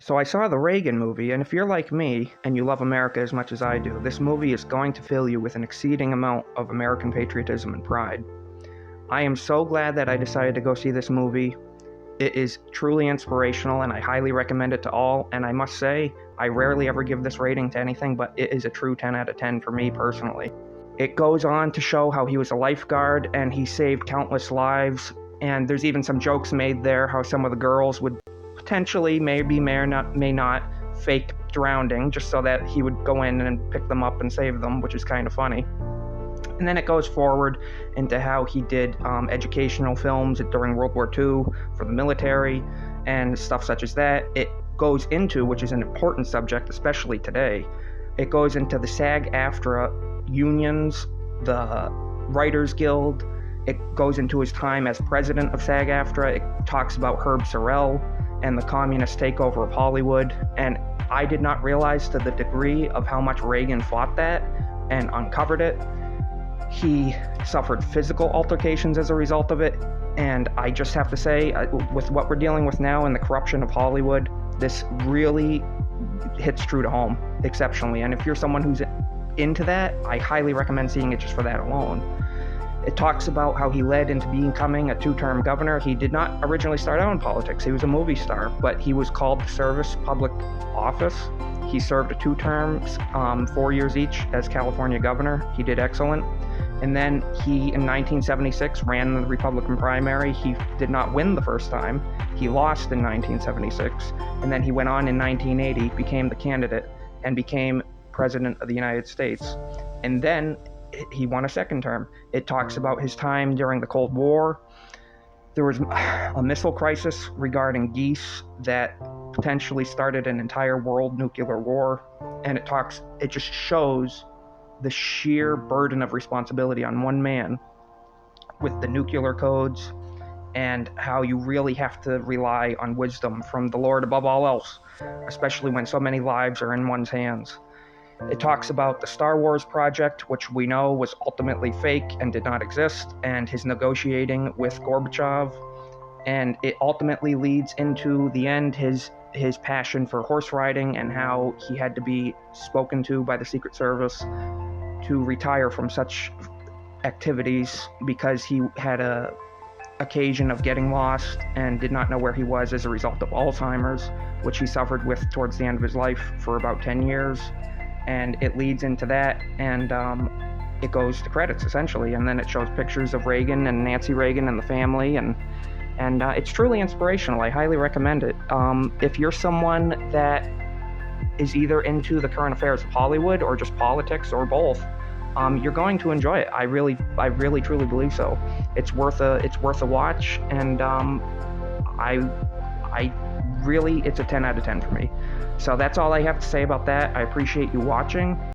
So I saw the Reagan movie, and if you're like me and you love America as much as I do, this movie is going to fill you with an exceeding amount of American patriotism and pride. I am so glad that I decided to go see this movie. It is truly inspirational, and I highly recommend it to all. And I must say, I rarely ever give this rating to anything, but it is a true 10 out of 10 for me personally. It goes on to show how he was a lifeguard and he saved countless lives. And there's even some jokes made there how some of the girls would potentially, maybe, may not fake drowning just so that he would go in and pick them up and save them, which is kind of funny. And then it goes forward into how he did educational films during World War II for the military and stuff such as that. It goes into, which is an important subject, especially today, it goes into the SAG-AFTRA unions, the Writers Guild. It goes into his time as president of SAG-AFTRA. It talks about Herb Sorrell and the communist takeover of Hollywood. And I did not realize to the degree of how much Reagan fought that and uncovered it. He suffered physical altercations as a result of it, and I just have to say, with what we're dealing with now and the corruption of Hollywood, this really hits true to home exceptionally. And if you're someone who's into that, I highly recommend seeing it just for that alone. It talks about how he led into becoming a two-term governor. He did not originally start out in politics. He was a movie star, but he was called to service public office. He served 2 terms, 4 years each as California governor. He did excellent. And then he, in 1976, ran in the Republican primary. He did not win the first time. He lost in 1976. And then he went on in 1980, became the candidate, and became president of the United States. And then he won a second term. It talks about his time during the Cold War. There was a missile crisis regarding geese that potentially started an entire world nuclear war. And it just shows the sheer burden of responsibility on one man with the nuclear codes and how you really have to rely on wisdom from the Lord above all else, especially when so many lives are in one's hands. It talks about the Star Wars project, which we know was ultimately fake and did not exist, and his negotiating with Gorbachev. And it ultimately leads into the end, his passion for horse riding and how he had to be spoken to by the Secret Service to retire from such activities because he had a occasion of getting lost and did not know where he was as a result of Alzheimer's, which he suffered with towards the end of his life for about 10 years. And it leads into that, and it goes to credits essentially, and then it shows pictures of Reagan and Nancy Reagan and the family, and it's truly inspirational. I highly recommend it. If you're someone that is either into the current affairs of Hollywood or just politics or both, you're going to enjoy it. I really truly believe so. It's worth a watch, and it's a 10 out of 10 for me. So that's all I have to say about that. I appreciate you watching.